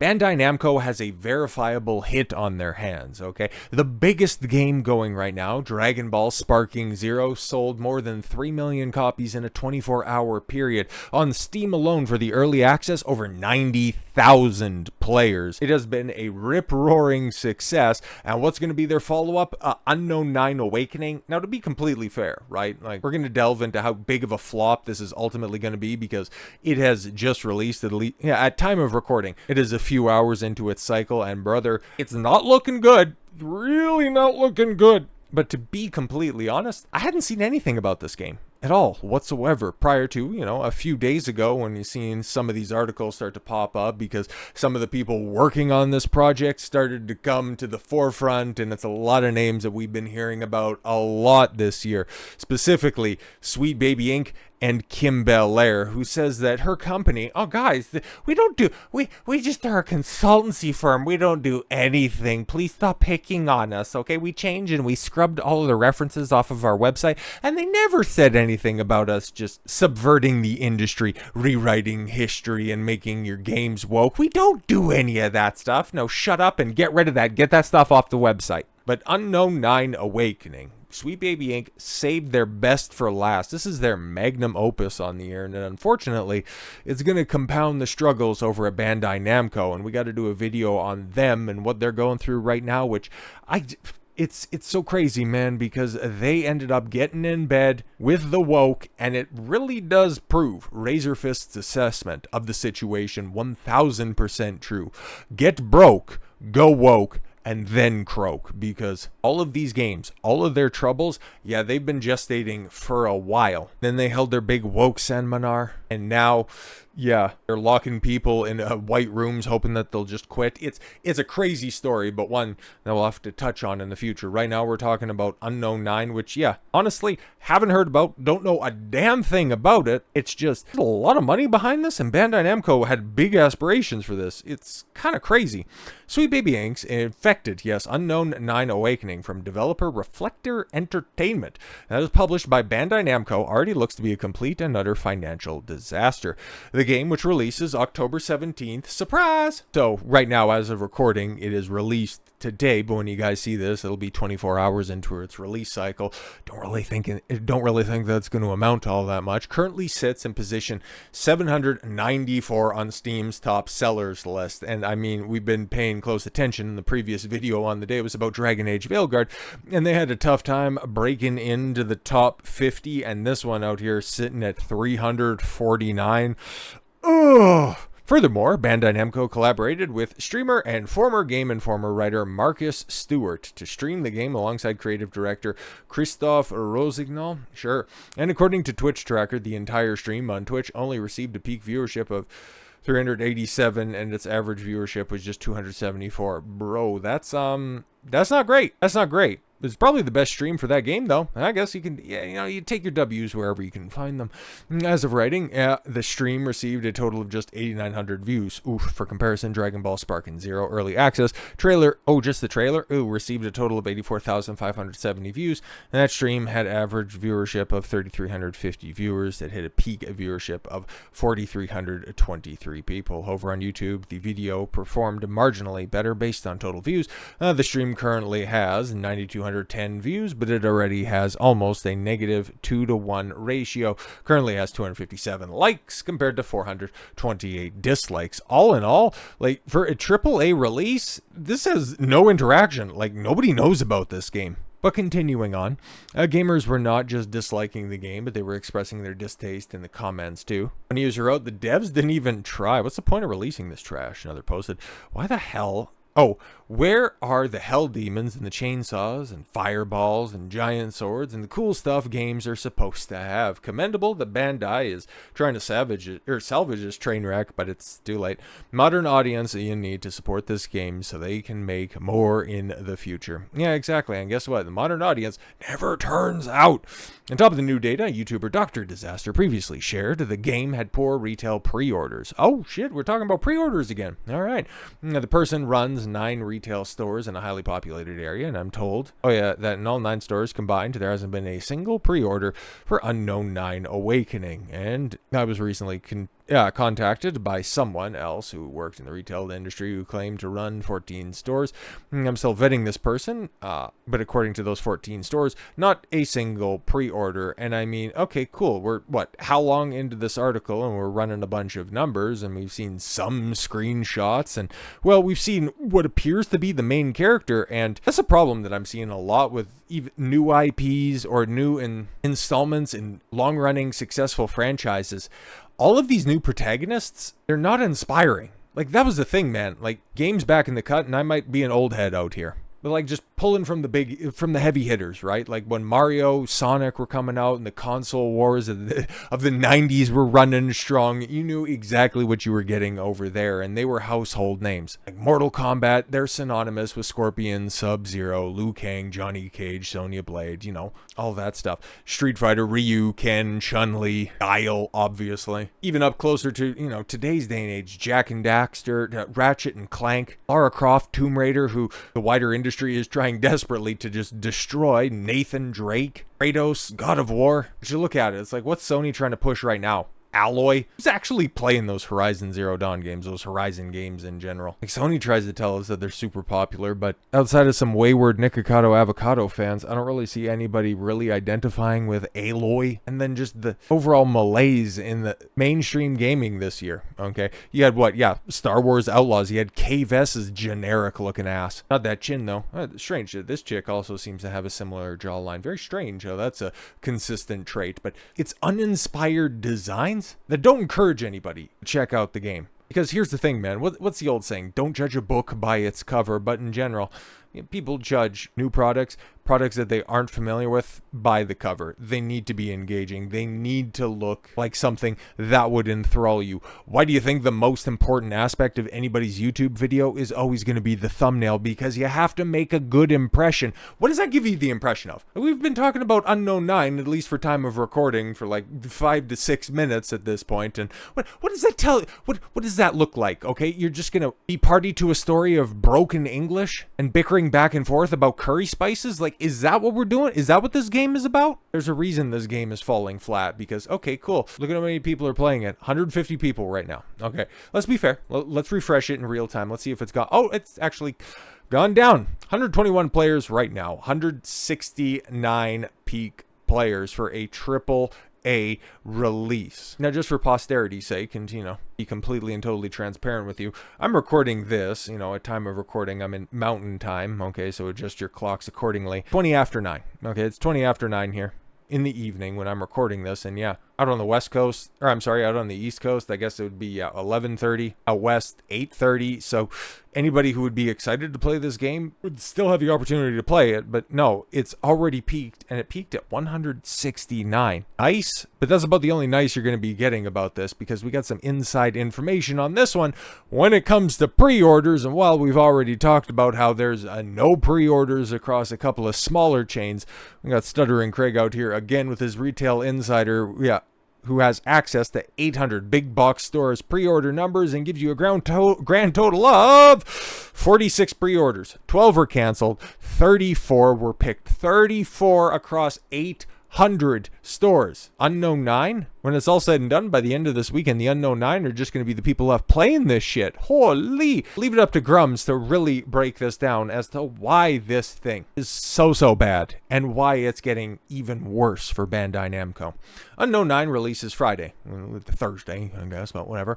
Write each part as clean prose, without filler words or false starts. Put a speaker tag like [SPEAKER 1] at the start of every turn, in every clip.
[SPEAKER 1] Bandai Namco has a verifiable hit on their hands, okay? The biggest game going right now, Dragon Ball Sparking Zero, sold more than 3 million copies in a 24-hour period. On Steam alone for the early access, over 90,000 players. It has been a rip-roaring success, and what's going to be their follow-up? Unknown 9 Awakening. Now, to be completely fair, right? Like, we're going to delve into how big of a flop this is ultimately going to be because it has just released, at time of recording, it is a few hours into its cycle, and brother, it's not looking good. Really not looking good. But to be completely honest, I hadn't seen anything about this game at all whatsoever prior to, a few days ago when you've seen some of these articles start to pop up because some of the people working on this project started to come to the forefront, and it's a lot of names that we've been hearing about a lot this year, specifically Sweet Baby Inc. and Kim Belair, who says that her company, we just are a consultancy firm. We don't do anything. Please stop picking on us, okay? We changed and we scrubbed all of the references off of our website, and they never said anything about us just subverting the industry, rewriting history, and making your games woke. We don't do any of that stuff. No, shut up and get rid of that. Get that stuff off the website. But Unknown 9 Awakening, Sweet Baby Inc. saved their best for last. This is their magnum opus on the air, and unfortunately, it's going to compound the struggles over at Bandai Namco, and we got to do a video on them and what they're going through right now, which it's so crazy, man, because they ended up getting in bed with the woke, and it really does prove Razor Fist's assessment of the situation 1000% true. Get broke, go woke, and then croak, because all of these games, all of their troubles, they've been gestating for a while. Then they held their big woke seminar, and now, they're locking people in white rooms hoping that they'll just quit. It's a crazy story, but one that we'll have to touch on in the future. Right now we're talking about Unknown 9, which, honestly, haven't heard about, don't know a damn thing about it. It's just a lot of money behind this, and Bandai Namco had big aspirations for this. It's kind of crazy. Sweet Baby Inc.'s Infected, Unknown 9 Awakening from developer Reflector Entertainment. That is published by Bandai Namco, already looks to be a complete and utter financial disaster. The game, which releases October 17th, surprise! So right now, as of recording, it is released today, but when you guys see this, it'll be 24 hours into its release cycle. Don't really think that's going to amount to all that much. Currently sits in position 794 on Steam's top sellers list, and I mean, we've been paying close attention. In the previous video on the day, it was about Dragon Age Veilguard, and they had a tough time breaking into the top 50, and this one out here sitting at 349. Ugh. Furthermore, Bandai Namco collaborated with streamer and former Game Informer writer Marcus Stewart to stream the game alongside creative director Christophe Rosignol. Sure. And according to Twitch Tracker, the entire stream on Twitch only received a peak viewership of 387, and its average viewership was just 274. Bro, that's not great. That's not great. It's probably the best stream for that game, though. I guess you can, you take your W's wherever you can find them. As of writing, the stream received a total of just 8,900 views. Oof, for comparison, Dragon Ball Sparking Zero Early Access trailer, just the trailer, received a total of 84,570 views. And that stream had average viewership of 3,350 viewers. It hit a peak viewership of 4,323 people. Over on YouTube, the video performed marginally better based on total views. The stream currently has 9,210 views, but it already has almost a negative 2-to-1 ratio. Currently has 257 likes compared to 428 dislikes. All in all, like, for a AAA release, this has no interaction. Like, nobody knows about this game. But continuing on, gamers were not just disliking the game, but they were expressing their distaste in the comments too. One user wrote, "The devs didn't even try. What's the point of releasing this trash?" Another posted, "Why the hell? Oh, where are the hell demons and the chainsaws and fireballs and giant swords and the cool stuff games are supposed to have? Commendable that Bandai is trying to salvage this train wreck, but it's too late. Modern audience you need to support this game so they can make more in the future." Yeah, exactly. And guess what? The modern audience never turns out. On top of the new data, YouTuber Dr. Disaster previously shared the game had poor retail pre-orders. Oh shit, we're talking about pre-orders again. All right. The person runs 9 retail stores in a highly populated area, and I'm told, that in all 9 stores combined, there hasn't been a single pre-order for Unknown 9 Awakening. And I was recently contacted by someone else who worked in the retail industry who claimed to run 14 stores. I'm still vetting this person, but according to those 14 stores, not a single pre-order. And I mean, okay, cool. We're how long into this article, and we're running a bunch of numbers, and we've seen some screenshots, and well, we've seen what appears to be the main character, and that's a problem that I'm seeing a lot with even new IPs or new installments in long-running successful franchises. All of these new protagonists, they're not inspiring. Like, that was the thing, man. Like, games back in the cut, and I might be an old head out here, but like just pulling from the heavy hitters, right? Like when Mario, Sonic were coming out and the console wars of the 90s were running strong, you knew exactly what you were getting over there, and they were household names. Like Mortal Kombat, they're synonymous with Scorpion, Sub-Zero, Liu Kang, Johnny Cage, Sonya Blade, you know, all that stuff. Street Fighter, Ryu, Ken, Chun-Li, Guile, obviously. Even up closer to, you know, today's day and age, Jak and Daxter, Ratchet and Clank, Lara Croft, Tomb Raider, who the wider industry is trying desperately to just destroy, Nathan Drake, Kratos, God of War. But you look at it, it's like, what's Sony trying to push right now? Alloy? Who's actually playing those Horizon Zero Dawn games, those Horizon games in general? Like, Sony tries to tell us that they're super popular, but outside of some wayward Nikocado Avocado fans, I don't really see anybody really identifying with Aloy. And then just the overall malaise in the mainstream gaming this year, okay? You had what? Yeah, Star Wars Outlaws. You had K-Vess's generic looking ass. Not that chin, though. Strange. This chick also seems to have a similar jawline. Very strange. Oh, that's a consistent trait, but it's uninspired design that don't encourage anybody to check out the game. Because here's the thing, man. What's the old saying? Don't judge a book by its cover. But in general, people judge new products that they aren't familiar with, by the cover. They need to be engaging. They need to look like something that would enthrall you. Why do you think the most important aspect of anybody's YouTube video is always going to be the thumbnail? Because you have to make a good impression. What does that give you the impression of? We've been talking about Unknown 9, at least for time of recording, for like 5 to 6 minutes at this point. And what does that tell? What does that look like? Okay, you're just going to be party to a story of broken English and bickering back and forth about curry spices? Like, is that what we're doing? Is that what this game is about? There's a reason this game is falling flat, because, okay, cool. Look at how many people are playing it. 150 people right now. Okay, let's be fair. Let's refresh it in real time. Let's see if it's gone. Oh, it's actually gone down. 121 players right now. 169 peak players for a AAA release. Now, just for posterity's sake, and, you know, be completely and totally transparent with you, I'm recording this, you know, at time of recording, I'm in mountain time, okay, so adjust your clocks accordingly. 20 after 9, okay, it's 20 after 9 here in the evening when I'm recording this, and yeah, out on the west coast, or I'm sorry, out on the east coast, I guess it would be 11:30, out west 8:30, so anybody who would be excited to play this game would still have the opportunity to play it, but no, it's already peaked, and it peaked at 169. Nice, but that's about the only nice you're going to be getting about this, because we got some inside information on this one when it comes to pre-orders, and while we've already talked about how there's no pre-orders across a couple of smaller chains, we got Stuttering Craig out here again with his retail insider, who has access to 800 big box stores pre-order numbers and gives you a grand total of 46 pre-orders. 12 were canceled, 34 were picked, 34 across 800 stores. Unknown 9, when it's all said and done by the end of this weekend, the Unknown 9 are just going to be the people left playing this shit. Holy! Leave it up to Grums to really break this down as to why this thing is so bad and why it's getting even worse for Bandai Namco. Unknown 9 releases Friday, Thursday, I guess, but whatever.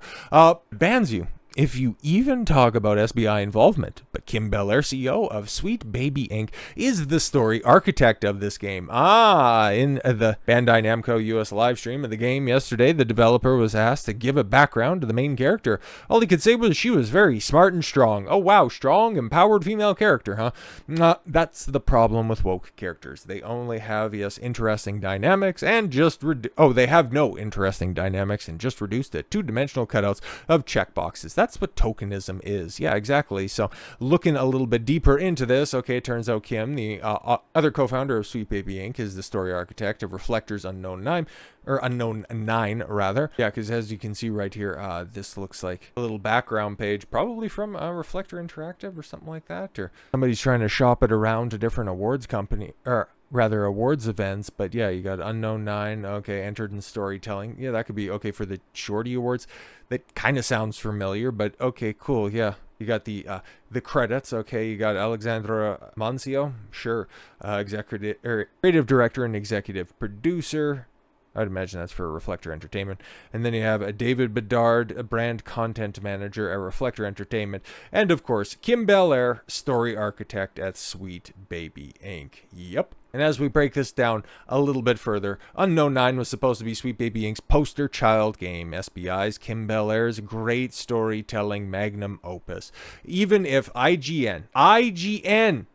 [SPEAKER 1] Bans you if you even talk about SBI involvement. But Kim Belair, CEO of Sweet Baby Inc., is the story architect of this game. In the Bandai Namco US live stream of the game yesterday, the developer was asked to give a background to the main character. All he could say was she was very smart and strong. Oh wow, strong, empowered female character, huh? That's the problem with woke characters. They only have, yes, interesting dynamics and just they have no interesting dynamics and just reduced to two-dimensional cutouts of checkboxes. That's what tokenism is. Yeah, exactly. So looking a little bit deeper into this, okay, it turns out Kim, the other co-founder of Sweet Baby Inc., is the story architect of Reflector's Unknown 9, or Unknown 9, rather. Yeah, because as you can see right here, this looks like a little background page, probably from Reflector Interactive or something like that, or somebody's trying to shop it around to different awards company, or rather awards events, but yeah, you got Unknown 9, okay, entered in storytelling. Yeah, that could be okay for the Shorty Awards. That kind of sounds familiar, but okay, cool, yeah. You got the credits, okay. You got Alexandra Mancio, sure, executive creative director and executive producer. I'd imagine that's for Reflector Entertainment. And then you have a David Bedard, a brand content manager at Reflector Entertainment. And of course, Kim Belair, story architect at Sweet Baby Inc. Yep. And as we break this down a little bit further, Unknown 9 was supposed to be Sweet Baby Inc.'s poster child game, SBI's Kim Belair's great storytelling magnum opus. Even if IGN,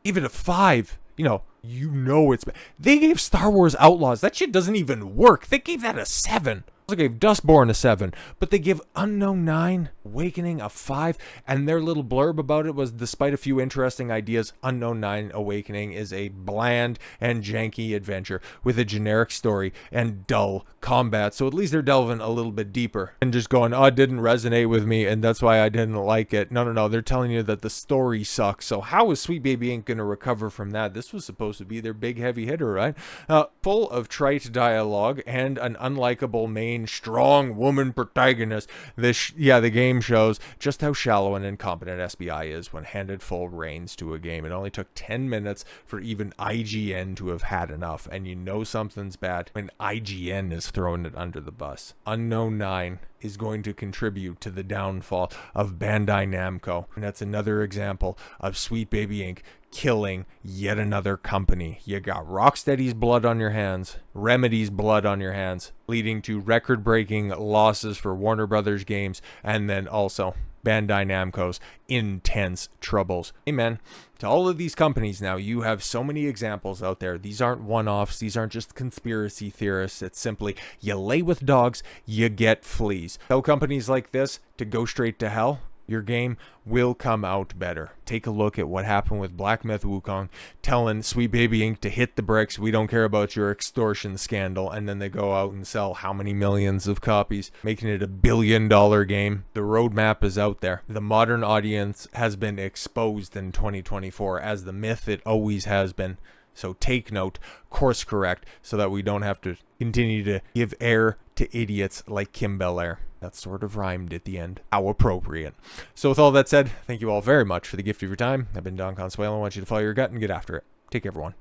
[SPEAKER 1] even a 5, you know it's bad. They gave Star Wars Outlaws. That shit doesn't even work. They gave that a 7. They gave Dustborn a 7, but they give Unknown 9, Awakening a 5, and their little blurb about it was, despite a few interesting ideas, Unknown 9 Awakening is a bland and janky adventure with a generic story and dull combat. So at least they're delving a little bit deeper and just going, oh, it didn't resonate with me and that's why I didn't like it. No, they're telling you that the story sucks. So how is Sweet Baby Inc. going to recover from that? This was supposed to be their big heavy hitter, right? Full of trite dialogue and an unlikable main strong woman protagonist. The game shows just how shallow and incompetent SBI is when handed full reins to a game. It only took 10 minutes for even IGN to have had enough, and you know something's bad when IGN is throwing it under the bus. Unknown 9 is going to contribute to the downfall of Bandai Namco, and that's another example of Sweet Baby Inc. killing yet another company. You got Rocksteady's blood on your hands, Remedy's blood on your hands, leading to record-breaking losses for Warner Brothers games, and then also Bandai Namco's intense troubles. Amen. To all of these companies now, you have so many examples out there. These aren't one-offs. These aren't just conspiracy theorists. It's simply, you lay with dogs, you get fleas. Tell companies like this to go straight to hell. Your game will come out better. Take a look at what happened with Black Myth Wukong, telling Sweet Baby Inc. to hit the bricks, we don't care about your extortion scandal, and then they go out and sell how many millions of copies, making it $1 billion game. The roadmap is out there. The modern audience has been exposed in 2024 as the myth it always has been. So take note, course correct, so that we don't have to continue to give air to idiots like Kim Belair. That sort of rhymed at the end. How appropriate. So with all that said, thank you all very much for the gift of your time. I've been Don Consuelo. I want you to follow your gut and get after it. Take care, everyone.